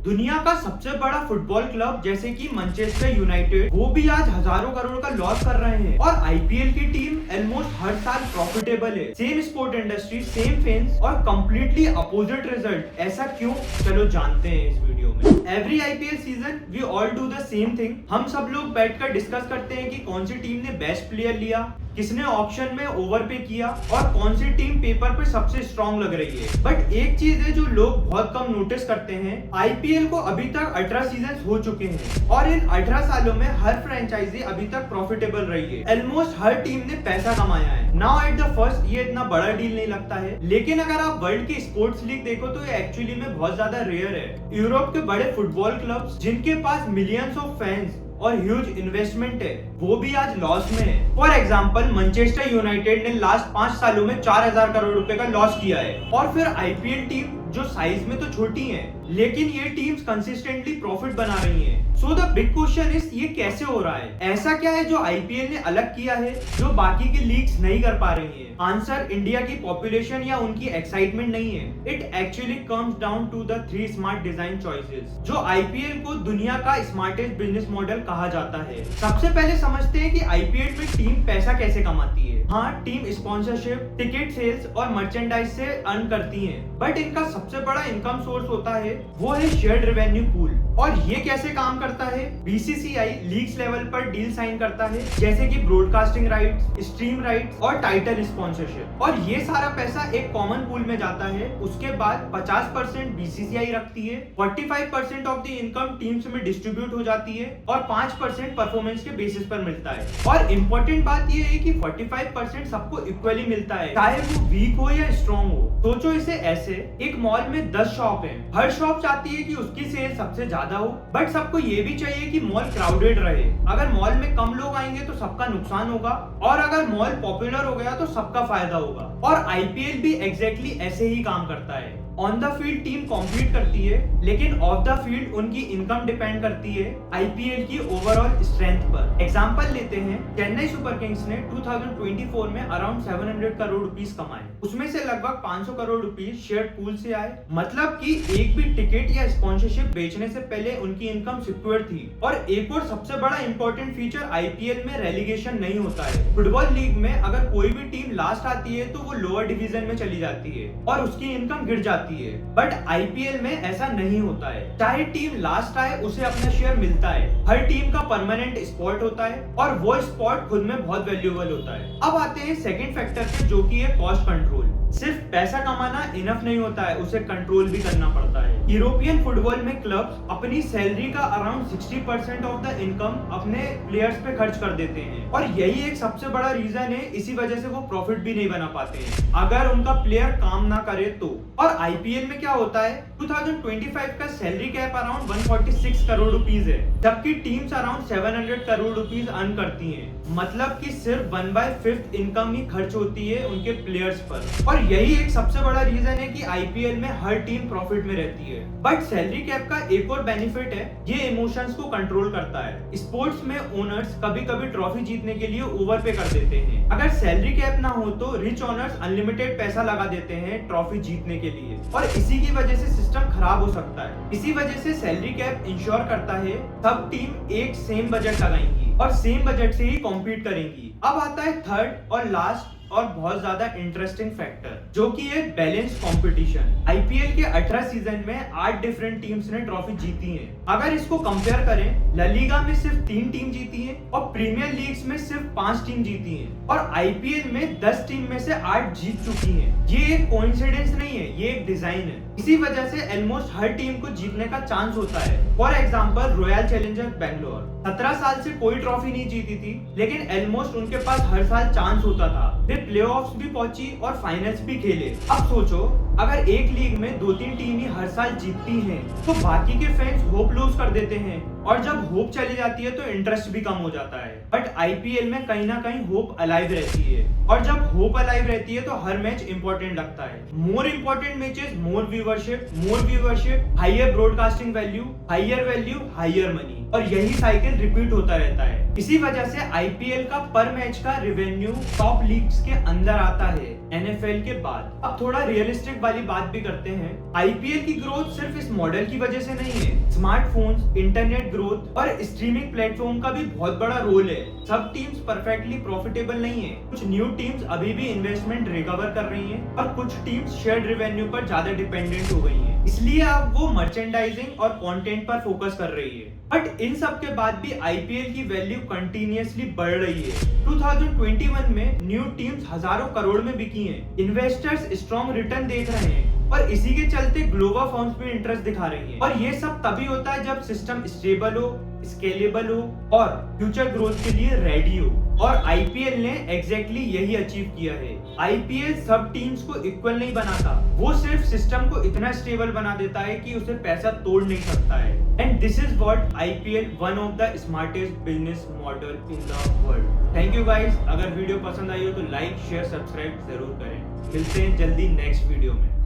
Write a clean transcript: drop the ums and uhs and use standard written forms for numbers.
दुनिया का सबसे बड़ा फुटबॉल क्लब जैसे कि मैनचेस्टर यूनाइटेड वो भी आज हजारों करोड़ का लॉस कर रहे हैं और आईपीएल की टीम ऑलमोस्ट हर साल प्रॉफिटेबल है। Same sport industry, same fans और कम्प्लीटली अपोजिट रिजल्ट। ऐसा क्यों? चलो जानते हैं इस वीडियो में। Every IPL season we all do the same thing. हम सब लोग बैठकर डिस्कस करते हैं कि कौन सी टीम ने बेस्ट प्लेयर लिया, किसने ऑक्शन में ओवर पे किया और कौन सी टीम पेपर पे सबसे स्ट्रॉन्ग लग रही है। बट एक चीज है जो लोग बहुत कम नोटिस करते हैं, आईपीएल को अभी तक 18 सीजन हो चुके हैं और इन 18 सालों में हर फ्रेंचाइजी अभी तक प्रॉफिटेबल रही है। ऑलमोस्ट हर टीम ने पैसा कमाया है। नाउ एट द फर्स्ट ये इतना बड़ा डील नहीं लगता है, लेकिन अगर आप वर्ल्ड की स्पोर्ट्स लीग देखो तो ये एक्चुअली में बहुत ज्यादा रेयर है। यूरोप के बड़े फुटबॉल क्लब्स जिनके पास मिलियंस ऑफ फैंस और ह्यूज इन्वेस्टमेंट है वो भी आज लॉस में है। फॉर एग्जांपल मैनचेस्टर यूनाइटेड ने लास्ट 5 सालों में 4000 करोड़ रुपए का लॉस किया है और फिर आईपीएल टीम जो साइज में तो छोटी है लेकिन ये टीम्स कंसिस्टेंटली प्रॉफिट बना रही हैं। So the big question is ये कैसे हो रहा है? ऐसा क्या है जो आईपीएल ने अलग किया है जो बाकी की लीग्स नहीं कर पा रही हैं? आंसर इंडिया की पॉपुलेशन या उनकी एक्साइटमेंट नहीं है। It actually comes down to the 3 smart design choices जो आईपीएल को दुनिया का स्मार्टेस्ट बिजनेस मॉडल कहा जाता है। सबसे पहले समझते हैं कि आईपीएल में टीम पैसा कैसे कमाती है। हाँ, टीम स्पॉन्सरशिप, टिकट सेल्स और मर्चेंडाइज से अर्न करती है, बट इनका सबसे बड़ा इनकम सोर्स होता है वो है शेयर्ड रेवेन्यू पूल। और ये कैसे काम करता है? बीसीसीआई लीग्स लेवल पर डील साइन करता है जैसे कि ब्रॉडकास्टिंग राइट्स, स्ट्रीम राइट्स और टाइटल स्पॉन्सरशिप, और ये सारा पैसा एक कॉमन पूल में जाता है। उसके बाद 50% बीसीसीआई रखती है, 45% ऑफ द इनकम टीम्स में डिस्ट्रीब्यूट हो जाती है और 5% परफॉर्मेंस के बेसिस पर मिलता है। और इम्पोर्टेंट बात ये है कि 45% सबको इक्वली मिलता है, चाहे वो वीक हो या स्ट्रॉन्ग हो। सोचो इसे ऐसे, एक मॉल में 10 शॉप है, हर शॉप चाहती है कि उसकी सेल सबसे ज्यादा हो, बट सबको ये भी चाहिए कि मॉल क्राउडेड रहे। अगर मॉल में कम लोग आएंगे तो सबका नुकसान होगा और अगर मॉल पॉपुलर हो गया तो सबका फायदा होगा। और आईपीएल भी एग्जैक्टली ऐसे ही काम करता है। On the field team compete करती है लेकिन ऑफ द फील्ड उनकी इनकम डिपेंड करती है आईपीएल की ओवरऑल स्ट्रेंथ पर। एग्जांपल लेते हैं, चेन्नई सुपर किंग्स ने 2024 में अराउंड 700 करोड़ रुपीस कमाए, उसमें से लगभग 500 करोड़ रुपीस शेयर पूल से आए। मतलब कि एक भी टिकट या स्पॉन्सरशिप बेचने से पहले उनकी इनकम सिक्योर थी। और एक और सबसे बड़ा इंपॉर्टेंट फीचर, आईपीएल में रेलीगेशन नहीं होता है। फुटबॉल लीग में अगर कोई भी टीम लास्ट आती है तो वो लोअर डिवीजन में चली जाती है और उसकी इनकम गिर जाती है। बट आईपीएल में ऐसा नहीं होता है, चाहे टीम लास्ट आए उसे अपना शेयर मिलता है। हर टीम का परमानेंट स्पॉट होता है और वो स्पॉट खुद में बहुत वैल्यूएबल होता है। अब आते हैं सेकंड फैक्टर पे जो कि है कॉस्ट कंट्रोल। सिर्फ पैसा कमाना इनफ नहीं होता है, उसे कंट्रोल भी करना पड़ता है। यूरोपियन फुटबॉल में क्लब्स अपनी सैलरी का अराउंड 60% ऑफ द इनकम अपने प्लेयर्स पे खर्च कर देते हैं और यही एक सबसे बड़ा रीजन है, इसी वजह से वो प्रॉफिट भी नहीं बना पाते हैं अगर उनका प्लेयर काम ना करे तो। और आईपीएल में क्या होता है, 2025 का salary cap around 146 crore rupees है, जबकि teams around 700 crore rupees earn करती हैं। मतलब कि सिर्फ 1/5 इनकम ही खर्च होती है उनके प्लेयर्स पर। और यही एक सबसे बड़ा रीजन है कि आईपीएल में हर टीम प्रॉफिट में रहती है। बट सैलरी कैप का एक और बेनिफिट है, ये इमोशंस को कंट्रोल करता है। स्पोर्ट्स में ओनर्स कभी कभी ट्रॉफी जीतने के लिए ओवर पे कर देते हैं। अगर सैलरी कैप ना हो तो रिच ओनर्स अनलिमिटेड पैसा लगा देते हैं ट्रॉफी जीतने के लिए और इसी की वजह से सिस्टम खराब हो सकता है। इसी वजह से सैलरी कैप इंश्योर करता है सब टीम एक सेम बजट लगाएंगी और सेम बजट से ही कॉम्पीट करेंगी। अब आता है थर्ड और लास्ट और बहुत ज्यादा इंटरेस्टिंग फैक्टर जो कि है बैलेंस कंपटीशन। आईपीएल के 18 सीजन में 8 डिफरेंट टीम्स ने ट्रॉफी जीती है। अगर इसको कंपेयर करें, ला लीगा में सिर्फ 3 टीम जीती है और प्रीमियर लीग्स में सिर्फ 5 टीम जीती है और आईपीएल में 10 टीम में से 8 जीत चुकी है। ये एक कोइंसिडेंस नहीं है, ये एक डिजाइन है। इसी वजह से ऑलमोस्ट हर टीम को जीतने का चांस होता है। For example royal Challengers Bangalore 17 साल से कोई ट्रॉफी नहीं जीती थी लेकिन ऑलमोस्ट उनके पास हर साल चांस होता था। वे प्लेऑफ्स भी पहुंची और फाइनल्स भी खेले। अब सोचो, अगर एक लीग में 2-3 टीम ही हर साल जीतती हैं तो बाकी के फैंस होप लूज कर देते हैं और जब होप चली जाती है तो इंटरेस्ट भी कम हो जाता है। बट आईपीएल में कहीं ना कहीं होप अलाइव रहती है और जब होप अलाइव रहती है तो हर मैच इंपॉर्टेंट लगता है। More important matches, more viewership, higher broadcasting value, higher money, और यही साइकिल रिपीट होता रहता है। इसी वजह से आईपीएल का पर मैच का रेवेन्यू टॉप लीग्स के अंदर आता है। NFL के बाद। अब थोड़ा रियलिस्टिक वाली बात भी करते हैं। IPL की ग्रोथ सिर्फ इस मॉडल की वजह से नहीं है, स्मार्टफोन्स, इंटरनेट ग्रोथ और स्ट्रीमिंग प्लेटफॉर्म का भी बहुत बड़ा रोल है। सब टीम्स परफेक्टली प्रॉफिटेबल नहीं है, कुछ न्यू टीम्स अभी भी इन्वेस्टमेंट रिकवर कर रही हैं और कुछ टीम्स शेयर्ड रेवेन्यू पर ज्यादा डिपेंडेंट हो गई हैं। इसलिए अब वो मर्चेंडाइजिंग और कंटेंट पर फोकस कर रही है। बट इन सब के बाद भी IPL की वैल्यू कंटिन्यूअसली बढ़ रही है। 2021 में न्यू टीम्स हजारों करोड़ में बिकी हैं। इन्वेस्टर्स स्ट्रॉन्ग रिटर्न देख रहे हैं और इसी के चलते ग्लोबल फर्म्स भी इंटरेस्ट दिखा रही हैं। और ये सब तभी होता है जब सिस्टम स्टेबल हो, स्केलेबल हो और फ्यूचर ग्रोथ के लिए रेडी हो। और IPL ने एग्जैक्टली यही अचीव किया है। IPL सब टीम्स को इक्वल नहीं बनाता, वो सिर्फ सिस्टम को इतना स्टेबल बना देता है कि उसे पैसा तोड़ नहीं सकता है। And this is what IPL one of the smartest business model in the world. Thank you guys. अगर वीडियो पसंद आई हो तो लाइक, शेयर, सब्सक्राइब जरूर करें। मिलते हैं जल्दी नेक्स्ट वीडियो में।